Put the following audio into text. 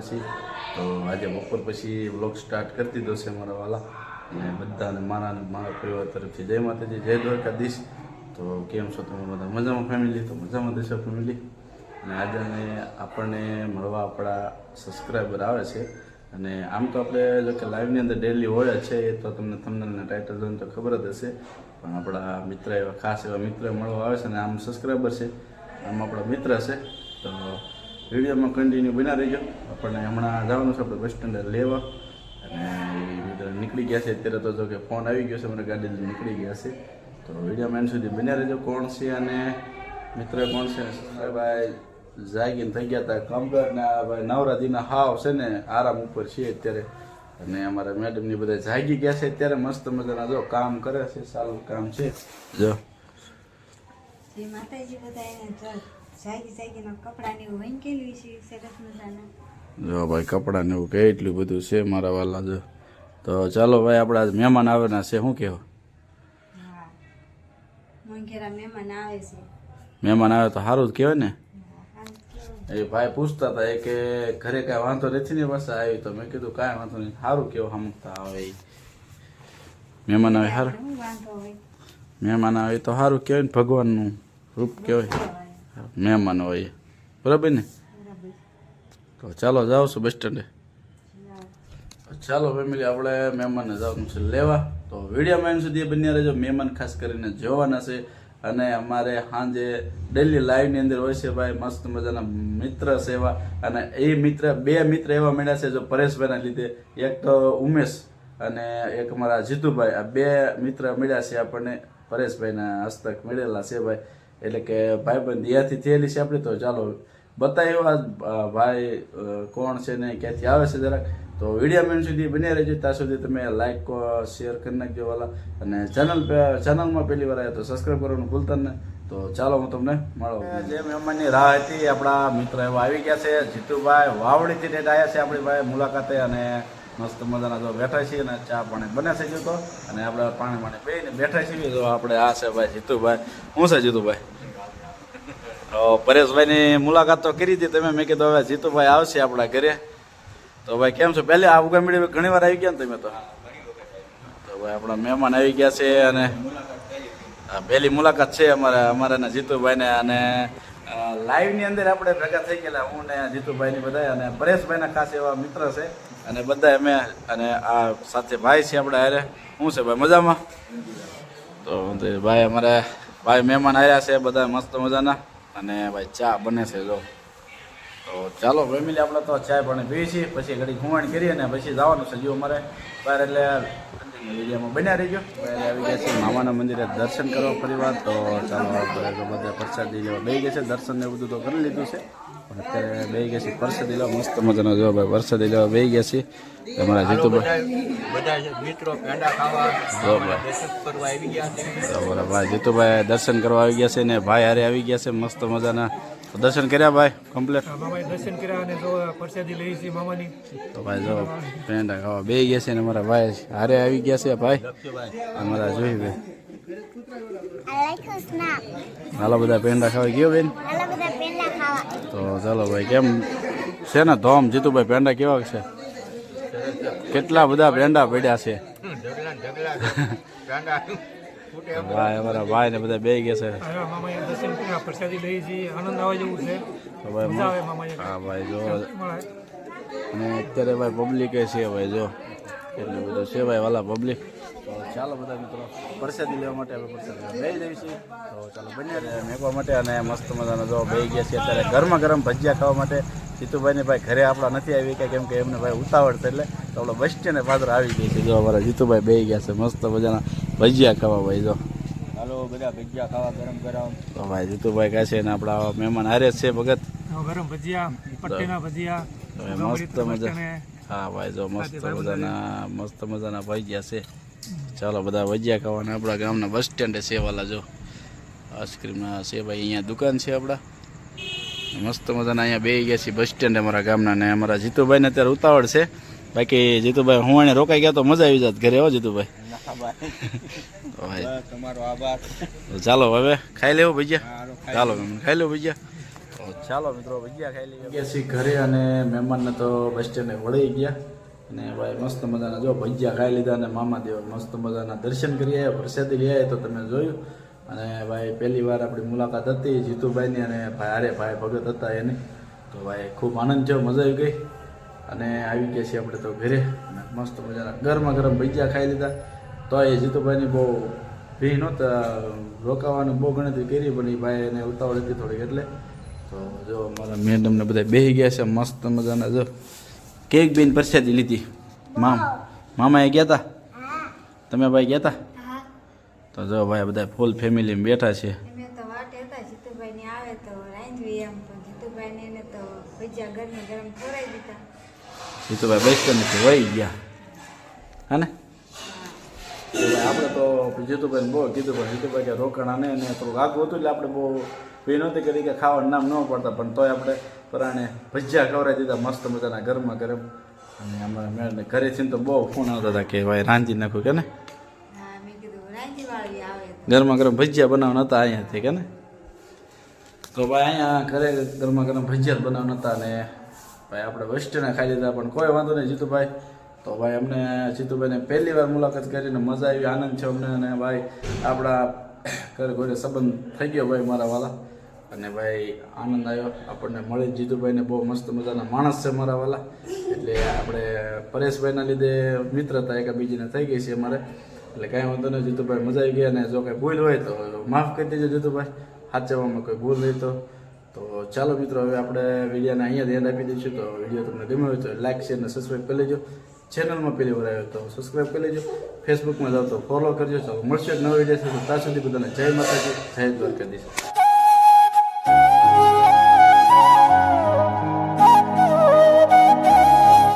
છીએ. તો આજે બપોર પછી વ્લોગ સ્ટાર્ટ કરી દીધો છે મારા વાલા, અને બધાને મારા પરિવાર તરફથી જય માતાજી, જય દ્વારકાધીશ. તો કેમ છો તમે બધા? મજામાં ફેમિલી? તો મજામાં દેશો ફેમિલી. અને આજે આપણને મળવા આપણા સબસ્ક્રાઈબર આવે છે. અને આમ તો આપણે જો કે લાઈવની અંદર ડેલી હોય જ છે, એ તો તમને થંબનેલના ટાઇટલ જોઈને તો ખબર જ હશે. પણ આપણા મિત્ર એવા ખાસ એવા મિત્ર મળવા આવે છે, અને આમ સબસ્ક્રાઈબર છે, આમ આપણા મિત્ર છે. તો વિડીયોમાં કન્ટિન્યુ બના રહીજો. આપણને હમણાં જવાનું છે આપણે બસ સ્ટેન્ડે લેવા, અને એ મિત્ર નીકળી ગયા છે અત્યારે. તો જો કે ફોન આવી ગયો છે, મને ગાડી નીકળી ગયા છે. તો વિડીયોમાં એન્ડ સુધી બન્યા રહેજો. કોણ છે અને મિત્ર કોણ છે? ભાઈ જાગીને થઈ ગયા હતા કમ્પ્લેટના ભાઈ નવરાત્રીના હાવ છે ને આરામ ઉપર છીએ અત્યારે. અને અમારા મેડમની બધા જાગી ગયા છે અત્યારે, મસ્ત મજાના જો કામ કરે છે, સારું કામ છે. જો જો ભાઈ કપડાં ને એવું કેટલું બધું છે મારા વાલા. જો તો ચાલો ભાઈ, આપણે આજ મહેમાન આવેલા છે, શું કહેવું? મહેમાન આવે તો સારું જ કહેવાય ને. એ ભાઈ પૂછતા હતા એ કે ઘરે કાંઈ વાંધો નથી ને બસ આવી, તો મેં કીધું કાંઈ વાંધો નહીં, સારું કેવું સમજતા આવે. મહેમાન આવે સારું, મહેમાન આવે તો સારું કહેવાય ને, ભગવાનનું રૂપ કહેવાય મહેમાન હોય, બરાબર ને? તો ચાલો જાઓ છો બસ સ્ટેન્ડે. ચાલો ફેમિલી, આપણે મહેમાનને જવાનું છે લેવા. તો વિડીયોમાં એન્ડ સુધી બન્યા રહેજો. મહેમાન ખાસ કરીને જોવાના છે, અને અમારે સાંજે ડેલી લાઈવની અંદર હોય છે ભાઈ મસ્ત મજાના મિત્ર છે એવા. અને એ મિત્ર બે મિત્ર એવા મળ્યા છે જો પરેશભાઈના લીધે. એક તો ઉમેશ અને એક અમારા જીતુભાઈ, આ બે મિત્ર મળ્યા છે આપણને પરેશભાઈના હસ્તક મળેલા છે ભાઈ. એટલે કે ભાઈબંધ યાથી થયેલી છે આપણે. તો ચાલો બતાવ્યો આ ભાઈ કોણ છે ને ક્યાંથી આવે છે જરાક. તો વિડીયો મેન સુધી બન્યા રહેજો. ત્યાં સુધી તમે લાઈક શેર કરી નાખજો વાલા, અને ચેનલમાં પહેલી વાર આવ્યા તો સબસ્ક્રાઈબ કરવાનું ભૂલતા ને. તો ચાલો હું તમને મળો. જે મહેમાનની રાહ હતી, આપણા મિત્ર એવા આવી ગયા છે. જીતુભાઈ વાવડીથી ડેટ આવ્યા છે આપણી ભાઈ મુલાકાતે, અને મસ્ત મજાના જો બેઠા છીએ, અને ચા પાણી બને છે જીતો, અને આપણે પાણી બેને બેઠા છીએ. તો આપણે આ છે ભાઈ જીતુભાઈ. શું છે જીતુભાઈ? પરેશભાઈની મુલાકાત તો કરી હતી તમે, મેં કીધું હવે જીતુભાઈ આવશે આપણા ઘરે. તો ભાઈ કેમ છો? પહેલે આ ઉગામડી ઘણી વાર આવી ગયા ને તમે? તો ભાઈ આપણા મહેમાન આવી ગયા છે, અને પહેલી મુલાકાત છે અમારા જીતુભાઈને. અને લાઈવની અંદર આપણે ભેગા થઈ ગયેલા, હું ને જીતુભાઈની બધા, અને પરેશભાઈના ખાસ એવા મિત્ર છે, અને બધા અમે, અને આ સાથે ભાઈ છે આપણે હારે. શું છે ભાઈ, મજામાં? તો ભાઈ અમારે ભાઈ મહેમાન આવ્યા છે બધા મસ્ત મજાના, અને ભાઈ ચા બને છે જો. તો ચાલો ફેમિલી, આપણે તો ચાય પાણી પીએ છીએ, પછી ઘડી ઘુમાણ કરીએ, અને પછી જવાનું છે જો અમારે બહાર. એટલે વિડીયોમાં બન્યા રહીજો. આવી ગયા છે મામાના મંદિરે દર્શન કરવા પરિવાર. તો ચાલો આપણે બધા પ્રસાદી લેવા બે ગયા છે. દર્શન ને બધું તો કરી લીધું છે, પણ અત્યારે બે ગયા છે પ્રસાદી લેવા. મસ્ત મજાનો જો ભાઈ પ્રસાદી લેવા બે ગયા છે અમારા જીતુભાઈ. ભાઈ જીતુભાઈ દર્શન કરવા આવી ગયા છે, ને ભાઈ હારે આવી ગયા છે મસ્ત મજાના. દર્શન કર્યા ભાઈ કમ્પ્લીટ? દર્શન કર્યા, અને જો પ્રસાદી લઈ છે મામાની. તો ભાઈ જો પેંડા ખાવા બે ગયા છે, ને અમારા ભાઈ હારે આવી ગયા છે ભાઈ અમારા જોઈ ભાઈ. હાલો બધા પેંડા ખાવા ગયો બેન? તો ચાલો ભાઈ, કેમ છે ને ધોમ? જીતુભાઈ પેંડા કેવા છે? કેટલા બધા પેંડા પડ્યા છે ભાઈ અમારા ભાઈ ને બધા બે ગયા છે. પ્રસાદી લઈ છે, આનંદ આવે જેવું છે. હા ભાઈ જો, અને અત્યારે ભાઈ પબ્લિક છે ભાઈ જો એટલું બધું છે ભાઈ વાલા પબ્લિક. તો ચાલો બધા મિત્રો પ્રસાદી લેવા માટે હવે પ્રસાદી લઈ જઈએ છીએ. તો ચાલો બન્યા મેકવા માટે, અને મસ્ત મજાના જો બે ગયા છે અત્યારે ગરમા ગરમ ભજીયા ખાવા માટે. જીતુભાઈને ભાઈ ઘરે આપણા નથી આવી ગયા, કેમ કે એમને ભાઈ ઉતાવળ છે, એટલે તો આપણે બસ સ્ટેન્ડે પાત્ર આવી ગઈ છે. જો અમારા જીતુભાઈ બે ગયા છે મસ્ત મજાના ભજીયા ખાવા ભાઈ. જો હાલો બધા ભજીયા ખાવા ગરમ ગરમ. તો ભાઈ જીતુભાઈ કહે છે, ને આપણા મહેમાન હારે છે ભગત. ગરમ ભજીયા, પટ્ટીના ભજીયા મસ્ત મજા. હા ભાઈ જો મસ્ત મજાના ભજીયા છે. ચાલો બધા ભજીયા ખાવાના આપણા ગામના બસ સ્ટેન્ડે છે વાલા. જો આઈસ્ક્રીમના છે ભાઈ, અહીંયા દુકાન છે આપણા. મસ્ત મજાના અહીંયા બે ગયા છીએ બસ સ્ટેન્ડ અમારા ગામના. ને અમારા જીતુભાઈને અત્યારે ઉતાવળ છે, બાકી જીતુભાઈ હું એને રોકાઈ ગયા તો મજા આવી જાત ઘરે. હો જીતુભાઈ? તમારો આભાર. ચાલો હવે ખાઈ લેવું ભજીયા. ચાલો ખાઈ લેવું ભજીયા. ચાલો મિત્રો ભજીયા ખાઈ લઈએ ગયા છીએ ઘરે અને મહેમાનને તો બસ સ્ટેન્ડે વળી ગયા અને ભાઈ મસ્ત મજાના જો ભજીયા ખાઈ લીધા અને મામા દેવ મસ્ત મજાના દર્શન કરી આવ્યા પ્રસાદી લઈ આવ્યા તો તમે જોયું અને ભાઈ પહેલી વાર આપણી મુલાકાત હતી જીતુભાઈની અને ભાઈ ભાઈ ભગત હતા એની તો ભાઈ ખૂબ આનંદ થયો મજા આવી ગઈ અને આવી ગયા છીએ આપણે તો ઘરે અને મસ્ત મજાના ગરમા ગરમ ભજીયા ખાઈ લીધા તો એ જીતુભાઈની બહુ ભી નહોતા રોકાવાની બહુ ગણતરી કરી પણ એ ભાઈ એને ઉતાવળ હતી થોડીક એટલે તો જો અમારા મેડમને બધા બેસી ગયા છે મસ્ત મજાના જો કેક બેન પ્રસાદી લીધી મામાએ ગયા હતા તમે ભાઈ ગયા હતા તો જો ભાઈ બધા ફૂલ ફેમિલી બેઠા છે અમે તો વાટે હતા જીતુભાઈ ને આવે તો રાંધવી એમ તો જીતુભાઈ ને એને તો ભજીયા ગરમ ગરમ ખવડાવી દીધા જીતુભાઈ બેસતા નથી વહી ગયા હા ને આપણે તો જીતુભાઈ બહુ કીધું પણ જીતુભાઈ કે રોકાણા ને એને થોડુંક આગું હતું એટલે આપણે બહુ ભી નહોતી કરી કે ખાવાનું નામ ન પડતા પણ તોય આપણે પરાણે ભજીયા ખવડાવી દીધા મસ્ત મજાના ગરમા ગરમ અને અમારા મેળને ઘરેથી તો બહુ ફોન આવતા હતા કે ભાઈ રાંધી નાખું કે ને હા મેં કીધું રાંધી વાળી આવે ગરમા ગરમ ભજીયા બનાવવાના હતા અહીંયાથી કે ને તો ભાઈ અહીંયા ઘરે ગરમા ગરમ ભજીયા જ બનાવવાના હતા અને ભાઈ આપણે વેસ્ટના ખાઈ લીધા પણ કોઈ વાંધો નહીં જીતુભાઈ તો ભાઈ અમને જીતુભાઈને પહેલી વાર મુલાકાત કરીને મજા આવી આનંદ છે અમને અને ભાઈ આપણા ઘરે ઘરે સંબંધ થઈ ગયો ભાઈ મારા વાલા અને ભાઈ આનંદ આવ્યો આપણને મળી જીતુભાઈને બહુ મસ્ત મજાના માણસ છે મારા વાલા એટલે આપણે પરેશભાઈના લીધે મિત્રતા એકાબીજીને થઈ ગઈ છે અમારે એટલે કાંઈ વાંધો નહીં જીતુભાઈ મજા આવી ગઈ અને જો કંઈ ભૂલ હોય તો માફ કરી દેજો જીતુભાઈ સાચવવામાં કોઈ ભૂલ હોય તો ચાલો મિત્રો હવે આપણે વિડીયોને અહીંયા ધ્યાન આપી દઈશું તો વિડીયો તમને ગમ્યો હોય તો લાઈક શેર અને સબસ્ક્રાઈબ કરી લેજો ચેનલમાં પહેલી વાર આવ્યો તો સબસ્ક્રાઈબ કરી લેજો ફેસબુકમાં જાઓ તો ફોલો કરજો ચાલો મળશે એક નવો વિડીયો સાથે ત્યાં સુધી બધાને જય માતાજી જય દ્વારકાધીશ